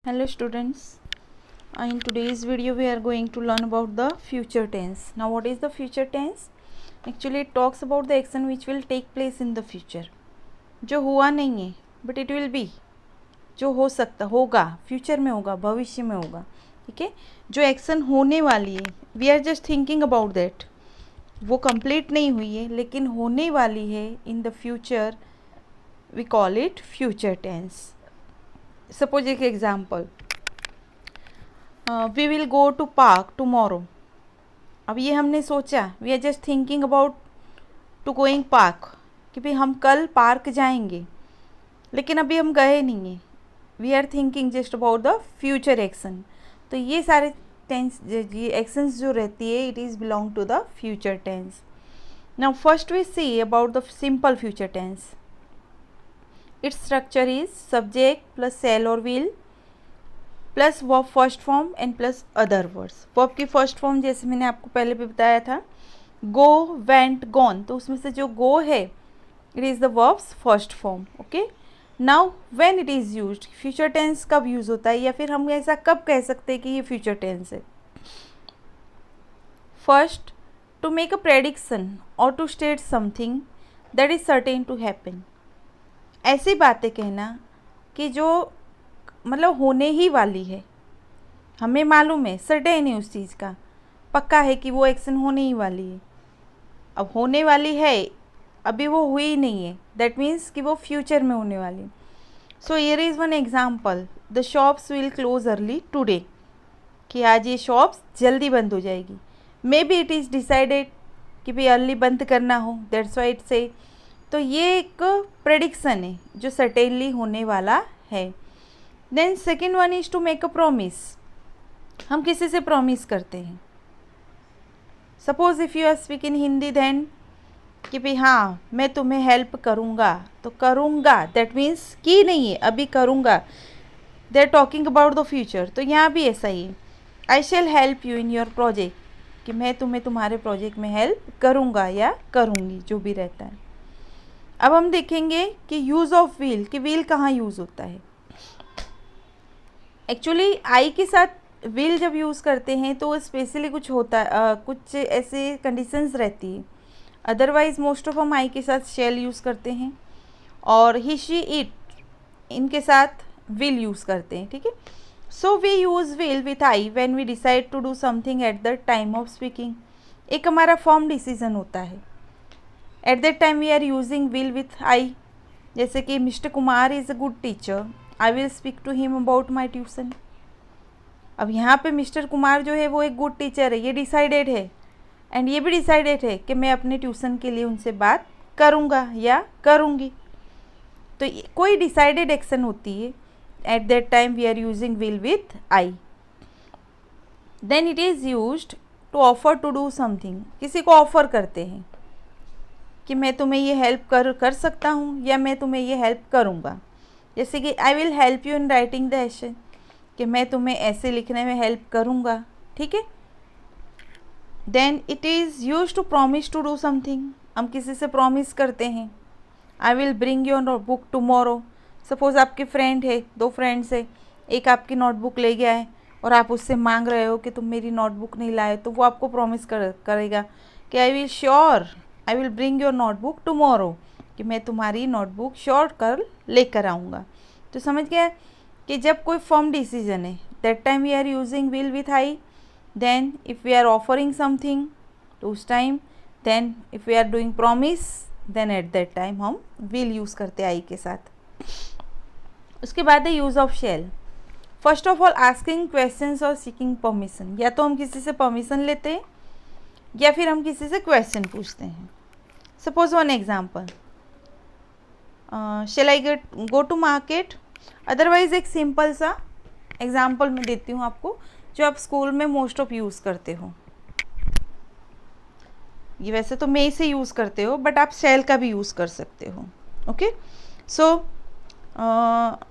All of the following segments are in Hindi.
Hello students, in today's video we are going to learn about the future tense. Now what is the future tense? Actually it talks about the action which will take place in the future. जो हुआ नहीं है but it will be, जो हो सकता होगा, फ्यूचर में होगा, भविष्य में होगा, ठीक है. जो एक्शन होने वाली है, we are just thinking about that, वो कंप्लीट नहीं हुई है लेकिन होने वाली है in the future, we call it future tense. Suppose एक example, we will go to park tomorrow. अब ये हमने सोचा, we are just thinking about to going park, कि भाई हम कल पार्क जाएंगे, लेकिन अभी हम गए नहीं हैं. We are thinking just about the future action. तो ये सारे टेंस, ये एक्शंस जो रहती है, it is belong to the future tense. Now first we see about the simple future tense. Its structure is subject plus shall or will plus verb first form and plus other words. verb की first form जैसे मैंने आपको पहले भी बताया था, go, went, gone. तो उसमें से जो go है, it is the verb's first form. Okay. Now when it is used, future tense कब use होता है, या फिर हम ऐसा कब कह सकते हैं कि ये future tense है. First, to make a prediction or to state something that is certain to happen. ऐसी बातें कहना कि जो मतलब होने ही वाली है, हमें मालूम है, सर्टेन है उस चीज़ का, पक्का है कि वो एक्शन होने ही वाली है. अब होने वाली है, अभी वो हुई ही नहीं है, दैट मीन्स कि वो फ्यूचर में होने वाली. So here is one example, the shops will close early today, कि आज ये शॉप्स जल्दी बंद हो जाएगी. May be it is decided कि भाई अर्ली बंद करना हो, दैट्स वाई इट से. तो ये एक प्रेडिक्शन है जो सर्टेनली होने वाला है. Then second one is to make a promise. हम किसी से प्रॉमिस करते हैं. Suppose if you are speak in Hindi, then कि भाई हाँ मैं तुम्हें हेल्प करूँगा, तो करूँगा दैट मीन्स कि नहीं है, अभी करूँगा. They are talking about the future. तो यहाँ भी ऐसा ही है, I shall help you in your project, कि मैं तुम्हें तुम्हारे प्रोजेक्ट में हेल्प करूँगा या करूँगी, जो भी रहता है. अब हम देखेंगे कि यूज़ ऑफ विल, कि विल कहाँ यूज़ होता है. एक्चुअली आई के साथ विल जब यूज़ करते हैं तो स्पेशली कुछ होता है, कुछ ऐसे कंडीशंस रहती है. अदरवाइज मोस्ट ऑफ हम आई के साथ शैल यूज़ करते हैं, और ही शी इट इनके साथ विल यूज़ करते हैं, ठीक है. So we use will with I when we decide to do something at the time of speaking. एक हमारा फॉर्म डिसीजन होता है, at that time we are using will with I. जैसे कि mister Kumar is a good teacher, I will speak to him about my tuition. अब यहाँ पे मिस्टर कुमार जो है वो एक गुड टीचर है, ये डिसाइडेड है, एंड ये भी डिसाइडेड है कि मैं अपने ट्यूशन के लिए उनसे बात करूँगा या करूँगी. तो कोई डिसाइडेड एक्शन होती है, at that time we are using will with I. Then it is used to offer to do something. किसी को ऑफर करते हैं कि मैं तुम्हें ये हेल्प कर सकता हूँ, या मैं तुम्हें ये हेल्प करूँगा. जैसे कि I will help you in writing the essay, कि मैं तुम्हें ऐसे लिखने में हेल्प करूँगा, ठीक है. Then it is use to promise to do something. हम किसी से प्रॉमिस करते हैं, I will bring your book tomorrow. Suppose आपके फ्रेंड है, दो फ्रेंड्स है, एक आपकी नोटबुक ले गया है और आप उससे मांग रहे हो कि तुम मेरी नोटबुक नहीं लाए, तो वो आपको प्रॉमिस करेगा कि I will bring your notebook tomorrow, कि मैं तुम्हारी नोटबुक श्योर कर लेकर आऊँगा. तो समझ गया कि जब कोई फॉर्म डिसीजन है, that time we are using will with I. Then if we are offering something, तो उस time. Then if we are doing promise, then at that time हम विल यूज़ करते आई के साथ. उसके बाद है use of shall. First of all asking questions और सीकिंग परमिशन. या तो हम किसी से परमिशन लेते हैं या फिर हम किसी से क्वेश्चन पूछते हैं. Suppose one example, shall I go to market. Otherwise एक सिंपल सा एग्जाम्पल मैं देती हूँ आपको, जो आप स्कूल में मोस्ट ऑफ यूज़ करते हो. ये वैसे तो मे से यूज़ करते हो, बट आप शैल का भी यूज़ कर सकते हो. Okay. So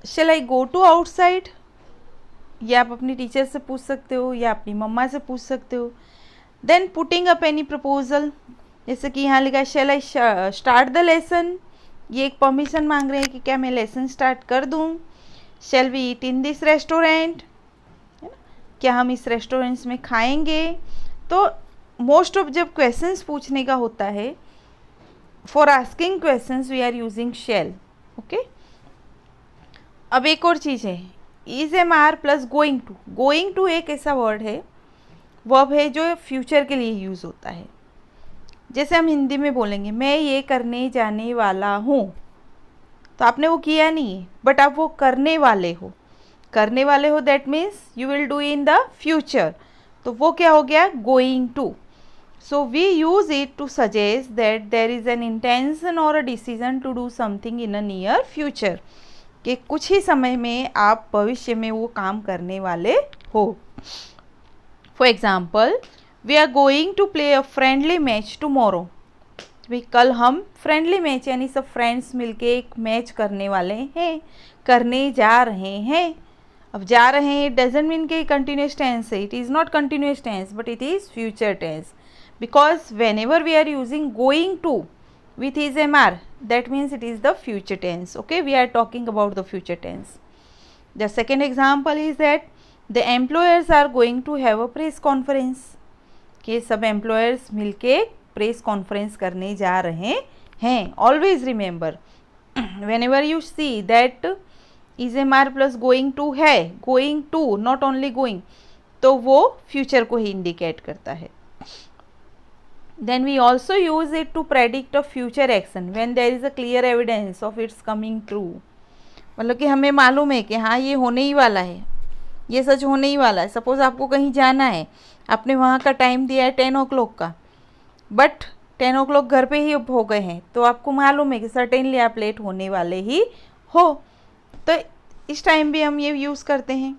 shall I go to outside, या आप अपनी टीचर से पूछ सकते हो या अपनी मम्मा से पूछ सकते हो. Then putting up any proposal, जैसे कि यहाँ लिखा है shall I start the lesson. ये एक परमिशन मांग रहे हैं कि क्या मैं लेसन स्टार्ट कर दूँ. Shall we eat in this restaurant, है ना, क्या हम इस रेस्टोरेंट्स में खाएंगे। तो मोस्ट ऑफ जब क्वेश्चंस पूछने का होता है, for asking questions we are using shall. Okay, अब एक और चीज़ है, is am are plus going to. Going to एक ऐसा वर्ड है, वर्ब है जो फ्यूचर के लिए यूज़ होता है। जैसे हम हिंदी में बोलेंगे मैं ये करने जाने वाला हूँ, तो आपने वो किया नहीं है, बट आप वो करने वाले हो। करने वाले हो that means you will do in the future, तो वो क्या हो गया, going to. So we use it to suggest that there is an intention और a decision to do something in a near future, कि कुछ ही समय में आप भविष्य में वो काम करने वाले हो। For example, we are going to play a friendly match tomorrow. भाई कल हम फ्रेंडली मैच यानी सब फ्रेंड्स मिलके एक मैच करने वाले हैं, करने जा रहे हैं। अब जा रहे हैं डजेंट मीन के कंटिन्यूस टेंस है, it is not continuous tense but it is future tense, because whenever we are using going to with is mr, that means it is the future tense. Okay, we are talking about the future tense. The second example is that the employers are going to have a press conference, कि सब employers मिलके press conference करने जा रहे हैं। Always remember whenever you see that is mr plus going to है, going to not only going, तो वो future को ही indicate करता है। Then we also use it to predict a future action when there is a clear evidence of its coming true. मतलब कि हमें मालूम है कि हाँ ये होने ही वाला है, ये सच होने ही वाला है। सपोज़ आपको कहीं जाना है, आपने वहाँ का टाइम दिया है 10 o'clock का, बट 10 o'clock घर पे ही हो गए हैं, तो आपको मालूम है कि सर्टेनली आप लेट होने वाले ही हो, तो इस टाइम भी हम ये यूज़ करते हैं।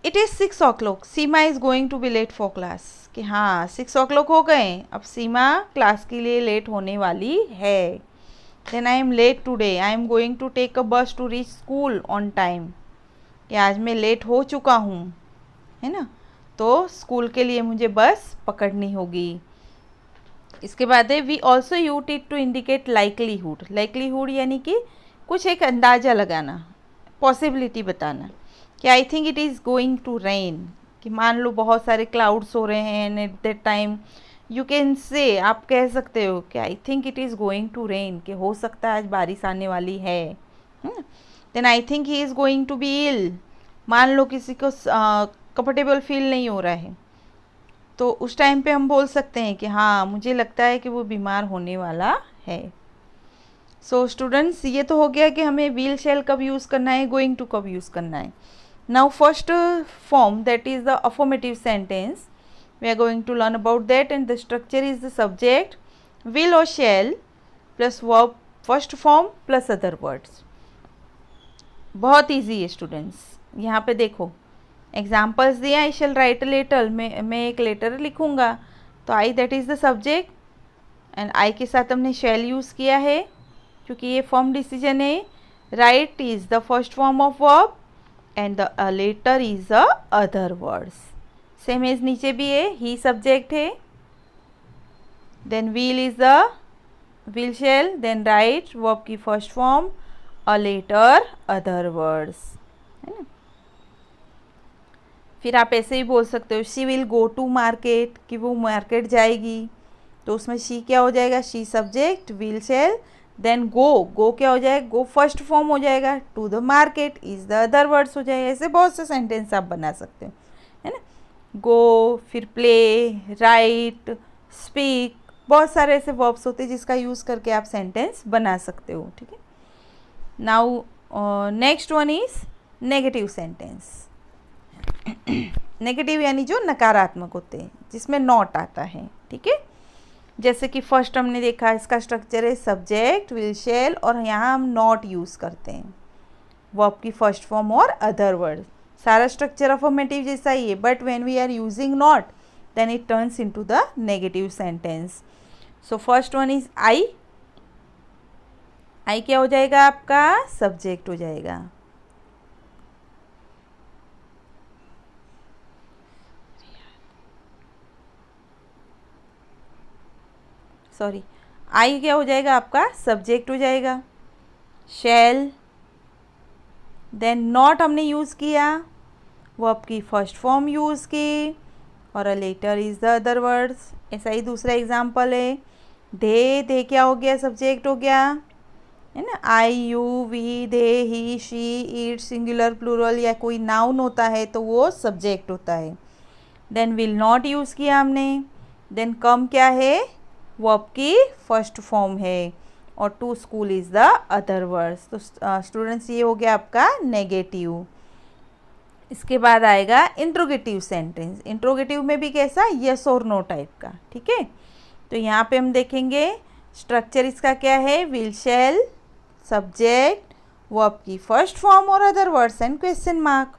It is 6 o'clock, Seema is going to be late for class, कि हाँ 6 o'clock हो गए, अब सीमा क्लास के लिए लेट होने वाली है। Then I am late today, I am going to take a bus to reach school on time, कि आज मैं लेट हो चुका हूँ, है ना, तो स्कूल के लिए मुझे बस पकड़नी होगी। इसके बाद है we also use it to indicate likelihood. Likelihood यानी कि कुछ एक अंदाज़ा लगाना, पॉसिबिलिटी बताना, कि I think it is going to rain, कि मान लो बहुत सारे क्लाउड्स हो रहे हैं and at that time you can say, आप कह सकते हो कि I think it is going to rain, कि हो सकता है आज बारिश आने वाली है। Then I think he is going to B इल, मान लो किसी को कंफर्टेबल फील नहीं हो रहा है, तो उस टाइम पे हम बोल सकते हैं कि हाँ मुझे लगता है कि वो बीमार होने वाला है। सो स्टूडेंट्स, ये तो हो गया कि हमें विल शैल कब यूज़ करना है, गोइंग टू कब यूज़ करना है। Now first form, that is the affirmative sentence, we are going to learn about that, and the structure is the subject will or shall plus verb first form plus other words। बहुत easy है स्टूडेंट्स। यहाँ पे देखो एग्जाम्पल्स दिया, आई शैल राइट अ लेटर, मैं एक लेटर लिखूँगा, तो I that is the subject, and I के साथ हमने शैल यूज़ किया है क्योंकि ये फॉर्म डिसीजन है। Write is the first form of verb and the letter is a other words. Same as नीचे भी है, ही सब्जेक्ट है, then will is the will shall, then write verb की first form, a letter other words, है ना। फिर आप ऐसे ही बोल सकते हो she will go to market, कि वो मार्केट जाएगी, तो उसमें शी क्या हो जाएगा, she subject, will shall, then go क्या हो जाएगा, गो फर्स्ट फॉर्म हो जाएगा, to the market is the other words हो जाएगा। ऐसे बहुत से सेंटेंस आप बना सकते हो, है ना। गो, फिर प्ले, राइट, स्पीक, बहुत सारे ऐसे वर्ब्स होते हैं जिसका यूज़ करके आप सेंटेंस बना सकते हो, ठीक है। Now next one is negative sentence. Negative यानी जो नकारात्मक होते हैं, जिसमें नॉट आता है, ठीक है। जैसे कि फर्स्ट हमने देखा, इसका स्ट्रक्चर है सब्जेक्ट, विल शेल, और यहाँ हम नॉट यूज़ करते हैं, वर्ब की फर्स्ट फॉर्म और अदर वर्ड। सारा स्ट्रक्चर अफर्मेटिव जैसा ही है, but when we are using not then it turns into the negative sentence. So first one is I, I क्या हो जाएगा आपका, सब्जेक्ट हो जाएगा। सॉरी, आई क्या हो जाएगा आपका, सब्जेक्ट हो जाएगा। शैल, देन नॉट हमने यूज़ किया, वर्ब की फर्स्ट फॉर्म यूज़ की, और a letter is the other words. ऐसा ही दूसरा एग्जाम्पल है, दे क्या हो गया, सब्जेक्ट हो गया, है ना। I you we they he she it singular plural या कोई नाउन होता है तो वो सब्जेक्ट होता है। देन विल नॉट यूज़ किया हमने। देन कम क्या है, वर्ब की फर्स्ट फॉर्म है, और to school is the other words. तो स्टूडेंट्स ये हो गया आपका नेगेटिव। इसके बाद आएगा इंट्रोगेटिव सेंटेंस। इंट्रोगेटिव में भी कैसा, यस और नो टाइप का, ठीक है। तो यहाँ पे हम देखेंगे स्ट्रक्चर इसका क्या है, विल शैल, सब्जेक्ट, वर्ब की फर्स्ट फॉर्म और other words and question mark.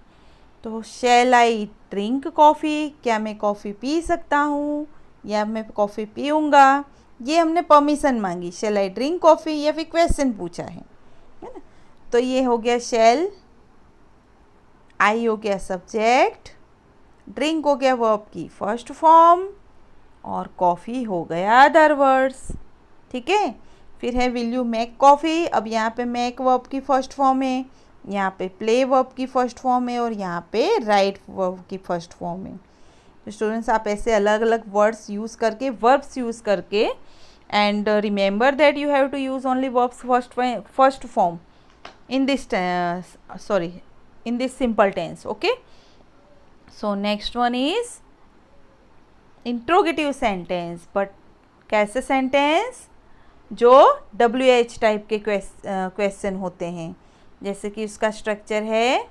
तो शैल आई ड्रिंक कॉफ़ी, क्या मैं कॉफ़ी पी सकता हूँ या मैं कॉफ़ी पीऊँगा, ये हमने परमिशन मांगी, शैल आई ड्रिंक कॉफ़ी, या फिर क्वेश्चन पूछा है ना। तो ये हो गया शैल, आई हो गया सब्जेक्ट, ड्रिंक हो गया वर्ब की फर्स्ट फॉर्म, और कॉफ़ी हो गया अदर वर्ड्स, ठीक है। फिर है विल यू मेक कॉफ़ी, अब यहाँ पे मेक वर्ब की फर्स्ट फॉर्म है, यहाँ पे प्ले वर्ब की फर्स्ट फॉर्म है, और यहाँ पे राइट वर्ब की फर्स्ट फॉर्म है। तो स्टूडेंट्स आप ऐसे अलग अलग वर्ड्स यूज़ करके, वर्ब्स यूज़ करके, and remember that you have to use only verbs first form in this in this simple tense. Okay, so next one is interrogative sentence, but कैसे सेंटेंस, जो WH टाइप के क्वेश्चन होते हैं। जैसे कि उसका स्ट्रक्चर है,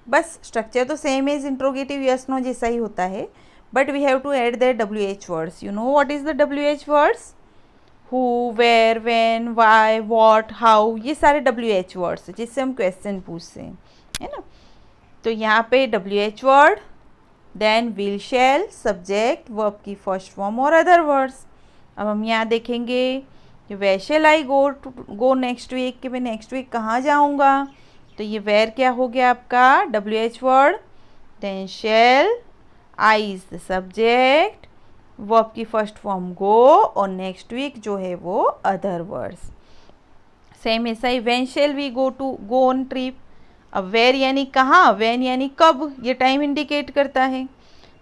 बस स्ट्रक्चर तो same is interrogative yes no जैसा ही होता है, but we have to add the WH words. You know what is the WH words, who, where, when, why, what, how, ये सारे WH वर्ड्स हैं जिससे हम क्वेश्चन पूछते हैं, है ना। तो यहाँ पे WH word, then will shall, subject, verb की फर्स्ट फॉर्म और अदर वर्ड्स। अब हम यहाँ देखेंगे कि where shall I go next week, कि मैं नेक्स्ट वीक कहाँ जाऊँगा। तो ये वेयर क्या हो गया आपका, WH word, then shall, I is the subject, verb की फर्स्ट फॉर्म गो, और नेक्स्ट वीक जो है वो अदर वर्ड्स। सेम ऐसा ही when shall we go on trip. अब वेयर यानी कहाँ, व्हेन यानी कब, ये टाइम इंडिकेट करता है।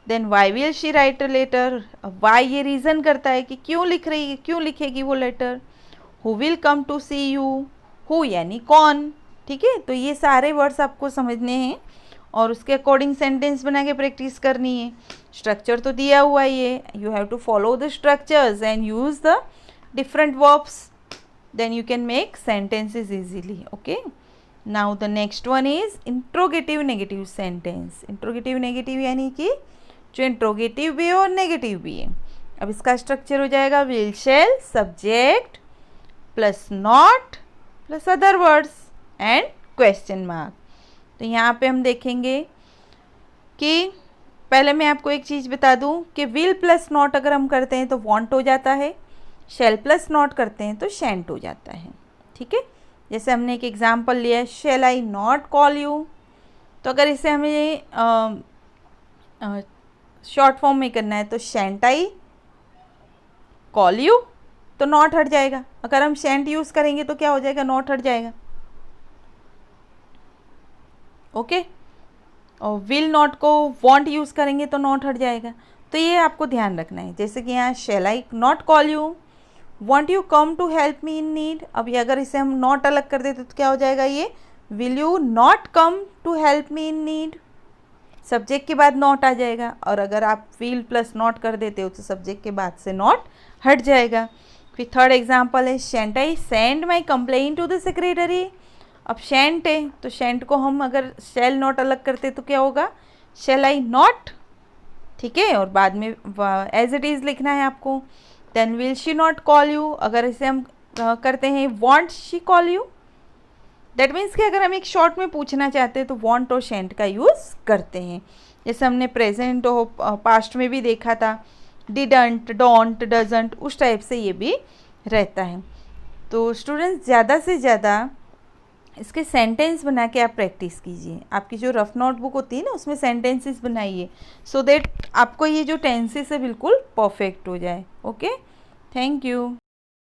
Then why will she write a letter, अब वाई ये रीज़न करता है कि क्यों लिख रही है, क्यों लिखेगी वो letter. Who will come to see you, who यानी कौन, ठीक है। तो ये सारे वर्ड्स आपको समझने हैं और उसके अकॉर्डिंग सेंटेंस बना के प्रैक्टिस करनी है। स्ट्रक्चर तो दिया हुआ ही है, you have to follow the structures and use the different verbs, then you can make sentences easily. Okay, now the next one is interrogative negative sentence. Interrogative negative यानी कि जो इंट्रोगेटिव भी है और नेगेटिव भी है। अब इसका स्ट्रक्चर हो जाएगा will shall, subject plus not plus other words and question mark. तो यहाँ पे हम देखेंगे कि पहले मैं आपको एक चीज़ बता दूँ कि विल प्लस नॉट अगर हम करते हैं तो वॉन्ट हो जाता है, शैल प्लस नॉट करते हैं तो शेंट हो जाता है, ठीक है। जैसे हमने एक एग्जांपल लिया, शैल आई नॉट कॉल यू, तो अगर इसे हमें शॉर्ट फॉर्म में करना है तो शेंट आई कॉल यू, तो नॉट हट जाएगा। अगर हम शेंट यूज़ करेंगे तो क्या हो जाएगा, नॉट हट जाएगा। ओके, और विल नॉट को वॉन्ट यूज़ करेंगे तो नॉट हट जाएगा। तो ये आपको ध्यान रखना है। जैसे कि यहाँ shall I not call you, want you come to help me in need. अब ये अगर इसे हम नॉट अलग कर देते तो क्या हो जाएगा, ये will you not come to help me in need, subject के बाद नॉट आ जाएगा। और अगर आप विल प्लस नॉट कर देते हो तो सब्जेक्ट के बाद से नॉट हट जाएगा। फिर थर्ड एग्जाम्पल है, shan't I send my complain to the secretary. अब शेंट है तो शेंट को हम अगर शैल नॉट अलग करते तो क्या होगा, शैल आई नॉट, ठीक है, और बाद में एज इट इज़ लिखना है आपको। Then will she not call you, अगर इसे हम करते हैं won't she call you, that means कि अगर हम एक शॉर्ट में पूछना चाहते हैं तो वॉन्ट और शेंट का यूज़ करते हैं। जैसे हमने प्रेजेंट और पास्ट में भी देखा था, डिडंट, डोंट, डजंट, उस टाइप से ये भी रहता है। तो स्टूडेंट्स ज़्यादा से ज़्यादा इसके सेंटेंस बना के आप प्रैक्टिस कीजिए। आपकी जो रफ नोटबुक होती है ना उसमें सेंटेंसेस बनाइए, सो दैट आपको ये जो टेंसेस है बिल्कुल परफेक्ट हो जाए। Okay, thank you.